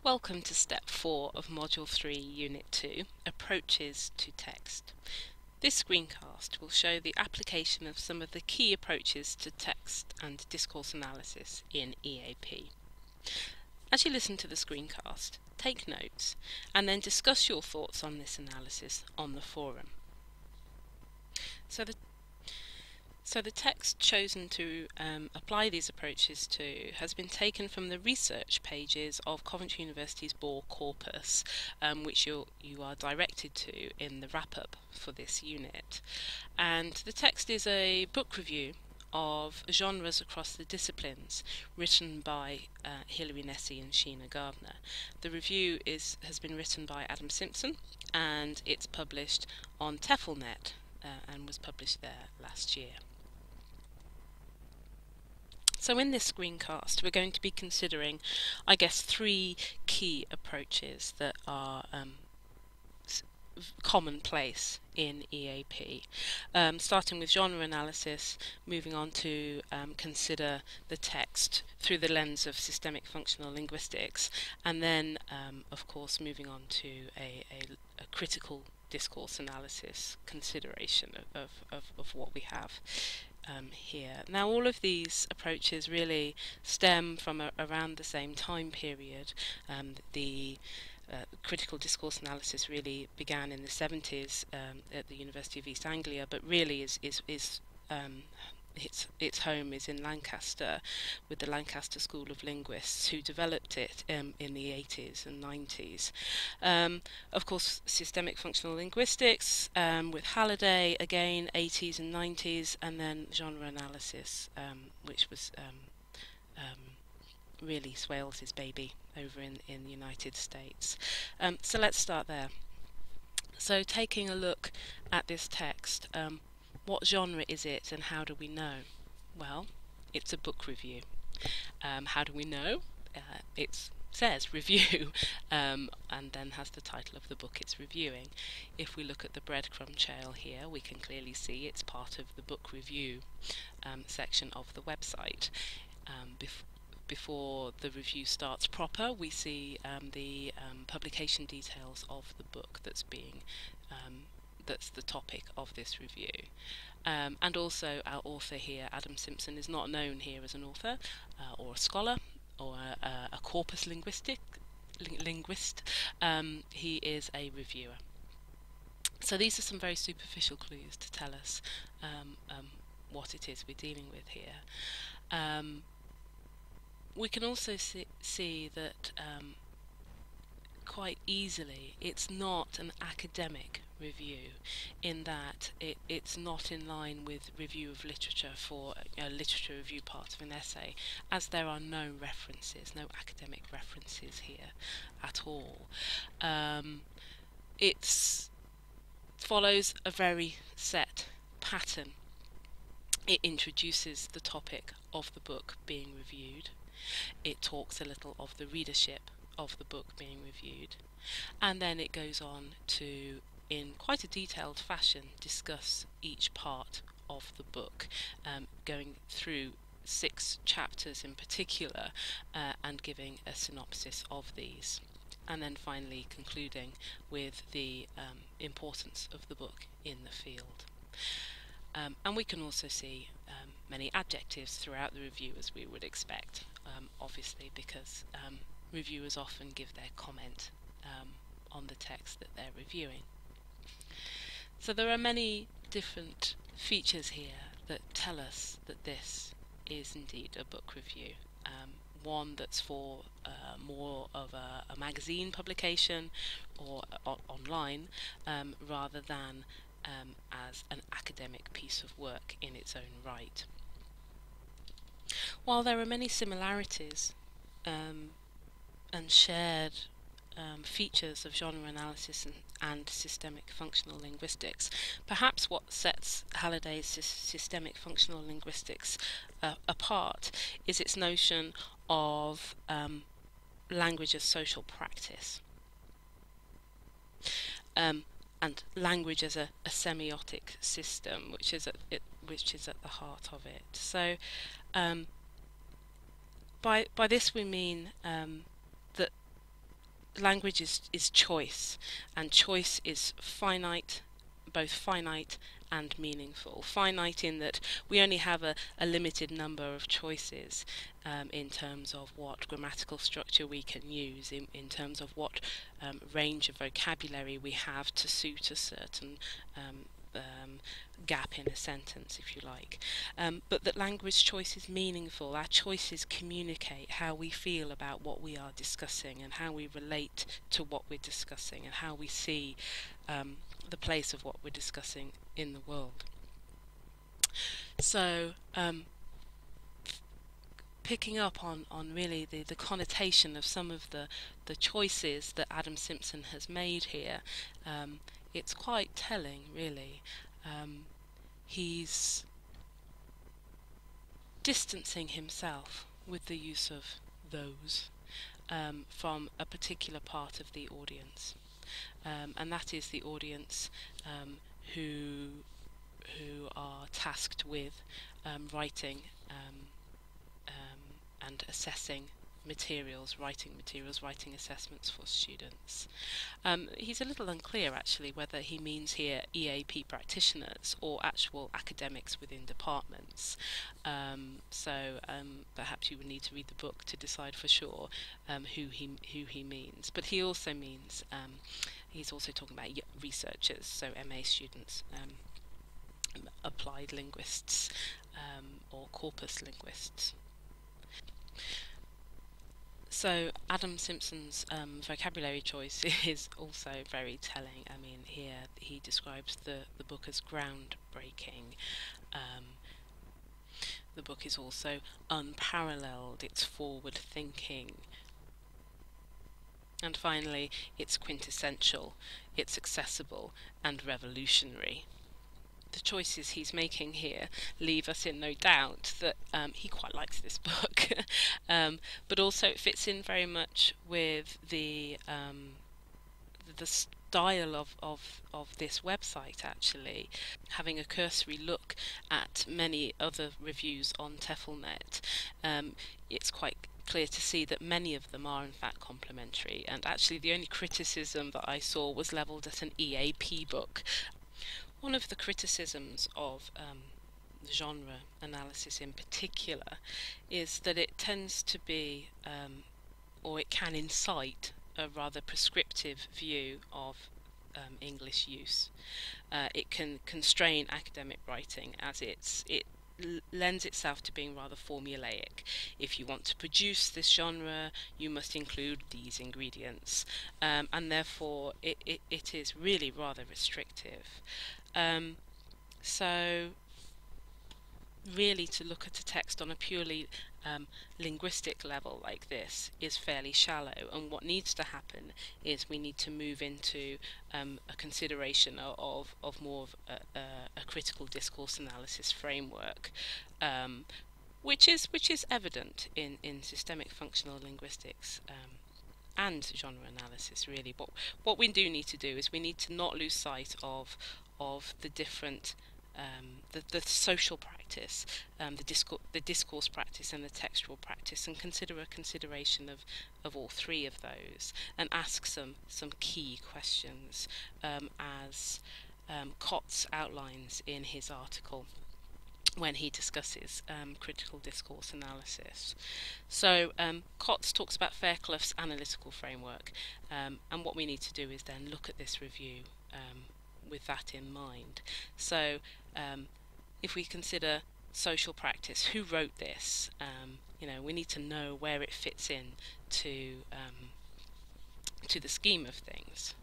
Welcome to Step 4 of Module 3, Unit 2, Approaches to Text. This screencast will show the application of some of the key approaches to text and discourse analysis in EAP. As you listen to the screencast, take notes and then discuss your thoughts on this analysis on the forum. So the text chosen to apply these approaches to has been taken from the research pages of Coventry University's Bohr corpus, which you are directed to in the wrap-up for this unit. And the text is a book review of genres across the disciplines, written by Hilary Nesi and Sheena Gardner. The review has been written by Adam Simpson, and it's published on TEFLnet and was published there last year. So in this screencast we're going to be considering, I guess, three key approaches that are commonplace in EAP, starting with genre analysis, moving on to consider the text through the lens of systemic functional linguistics, and then of course moving on to a critical discourse analysis consideration of what we have here. Now, all of these approaches really stem from around the same time period. The critical discourse analysis really began in the 70s at the University of East Anglia, but really its home is in Lancaster, with the Lancaster School of Linguists, who developed it in the 80s and 90s. Of course, systemic functional linguistics with Halliday, again 80s and 90s, and then genre analysis, which was really Swales' baby over in the United States. So let's start there. So taking a look at this text, what genre is it and how do we know? Well, it's a book review. How do we know? It says review and then has the title of the book it's reviewing. If we look at the breadcrumb trail here, we can clearly see it's part of the book review section of the website. Before the review starts proper, we see the publication details of the book that's the topic of this review. And also our author here, Adam Simpson, is not known here as an author or a scholar or a corpus linguist. He is a reviewer. So these are some very superficial clues to tell us what it is we're dealing with here. We can also see that quite easily it's not an academic review, in that it's not in line with review of literature for a literature review part of an essay, as there are no academic references here at all. It follows a very set pattern. It introduces the topic of the book being reviewed. It talks a little of the readership of the book being reviewed, and then it goes on to, in quite a detailed fashion, discuss each part of the book, going through 6 chapters in particular and giving a synopsis of these, and then finally concluding with the importance of the book in the field. And we can also see many adjectives throughout the review, as we would expect, obviously, because reviewers often give their comment on the text that they're reviewing. So there are many different features here that tell us that this is indeed a book review, one that's for more of a magazine publication or online, rather than as an academic piece of work in its own right. While there are many similarities and shared features of genre analysis and systemic functional linguistics, perhaps what sets Halliday's systemic functional linguistics apart is its notion of language as social practice, and language as a semiotic system, which is at the heart of it. So by this we mean that language is choice, and choice is finite, both finite and meaningful. Finite in that we only have a limited number of choices in terms of what grammatical structure we can use, in terms of what range of vocabulary we have to suit a certain um, um, gap in a sentence, if you like. But that language choice is meaningful. Our choices communicate how we feel about what we are discussing and how we relate to what we're discussing and how we see the place of what we're discussing in the world. So, picking up on really the connotation of some of the choices that Adam Simpson has made here, it's quite telling, really. He's distancing himself with the use of those from a particular part of the audience, and that is the audience who are tasked with writing and assessing writing materials, writing assessments for students. He's a little unclear actually whether he means here EAP practitioners or actual academics within departments. So perhaps you would need to read the book to decide for sure who he means. But he also means he's also talking about researchers, so MA students, applied linguists, or corpus linguists. So Adam Simpson's vocabulary choice is also very telling. I mean, here he describes the book as groundbreaking. The book is also unparalleled, it's forward thinking. And finally, it's quintessential, it's accessible and revolutionary. The choices he's making here leave us in no doubt that he quite likes this book, but also it fits in very much with the style of this website. Actually, having a cursory look at many other reviews on TEFLnet, it's quite clear to see that many of them are in fact complimentary, and actually the only criticism that I saw was levelled at an EAP book. One of the criticisms of genre analysis in particular is that it tends to be, or it can incite, a rather prescriptive view of English use. It can constrain academic writing as it lends itself to being rather formulaic. If you want to produce this genre, you must include these ingredients, and therefore it is really rather restrictive. So really to look at a text on a purely linguistic level like this is fairly shallow, and what needs to happen is we need to move into a consideration of more of a critical discourse analysis framework, which is evident in systemic functional linguistics and genre analysis. Really, what we do need to do is we need to not lose sight of the different the social practice, the discourse practice and the textual practice, and consider a consideration of all three of those, and ask some key questions, as Kotz outlines in his article when he discusses critical discourse analysis. So Kotz talks about Fairclough's analytical framework, and what we need to do is then look at this review with that in mind. So if we consider social practice, who wrote this? We need to know where it fits in to the scheme of things.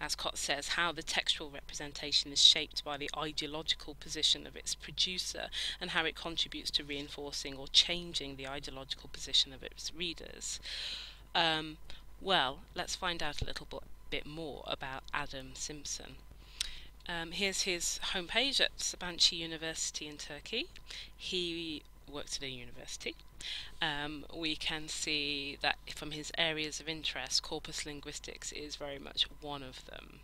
As Kotz says, how the textual representation is shaped by the ideological position of its producer, and how it contributes to reinforcing or changing the ideological position of its readers. Well, let's find out a little bit more about Adam Simpson. Here's his homepage at Sabancı University in Turkey. He works at a university. We can see that from his areas of interest, corpus linguistics is very much one of them.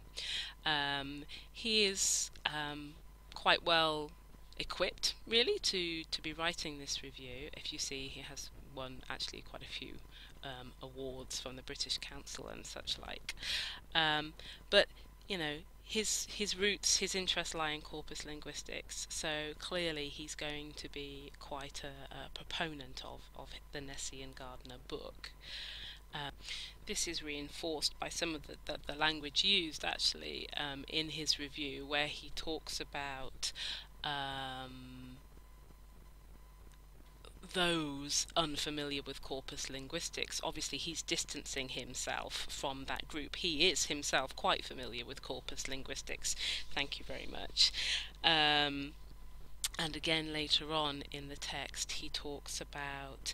He is quite well equipped, really, to be writing this review. If you see, he has won actually quite a few awards from the British Council and such like. But you know, his roots, his interests lie in corpus linguistics, so clearly he's going to be quite a proponent of the Nessie and Gardner book. This is reinforced by some of the language used actually in his review, where he talks about those unfamiliar with corpus linguistics. Obviously, he's distancing himself from that group. He is himself quite familiar with corpus linguistics. Thank you very much. And again, later on in the text, he talks about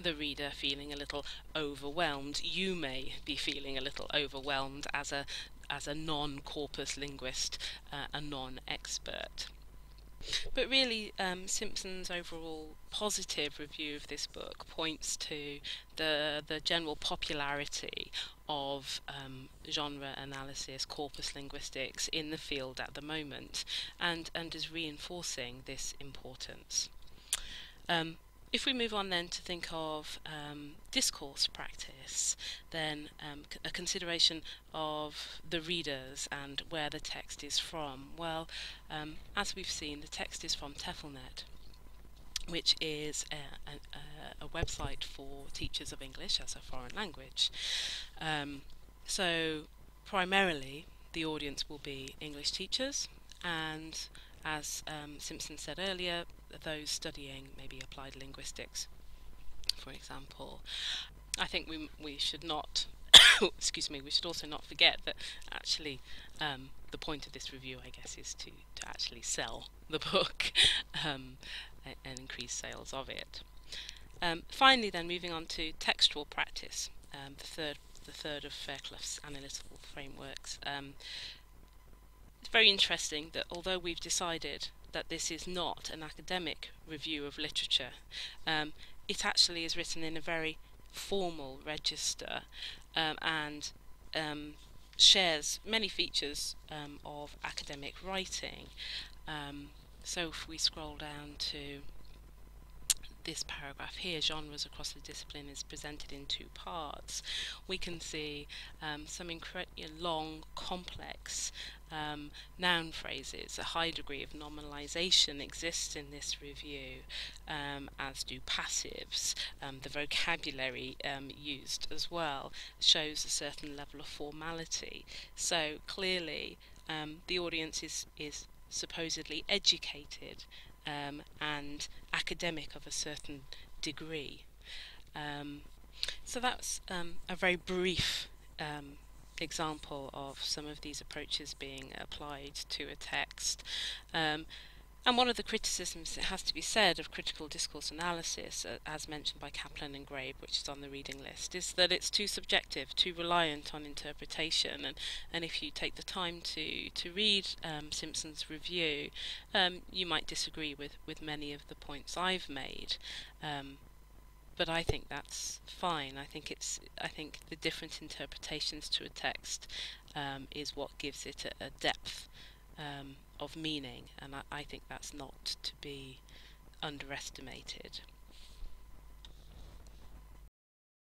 the reader feeling a little overwhelmed. You may be feeling a little overwhelmed as a non-corpus linguist, a non-expert. But really, Simpson's overall positive review of this book points to the general popularity of genre analysis, corpus linguistics in the field at the moment, and is reinforcing this importance. If we move on then to think of discourse practice, then a consideration of the readers and where the text is from. Well, as we've seen, the text is from TEFLnet, which is a website for teachers of English as a foreign language. So primarily the audience will be English teachers, and as Simpson said earlier, those studying maybe applied linguistics, for example. I think we should not excuse me, we should also not forget that actually the point of this review, I guess, is to actually sell the book and increase sales of it. Finally then, moving on to textual practice, the third of Fairclough's analytical frameworks. It's very interesting that although we've decided that this is not an academic review of literature, it actually is written in a very formal register and shares many features of academic writing. So if we scroll down to this paragraph here, genres across the discipline is presented in two parts. We can see some incredibly long, complex noun phrases. A high degree of nominalization exists in this review, as do passives. The vocabulary used as well shows a certain level of formality. So clearly the audience is supposedly educated and academic of a certain degree. So that's a very brief example of some of these approaches being applied to a text. And one of the criticisms, it has to be said, of critical discourse analysis, as mentioned by Kaplan and Grabe, which is on the reading list, is that it's too subjective, too reliant on interpretation. And if you take the time to read Simpson's review, you might disagree with many of the points I've made. But I think that's fine. I think the different interpretations to a text is what gives it a depth of meaning, and I think that's not to be underestimated.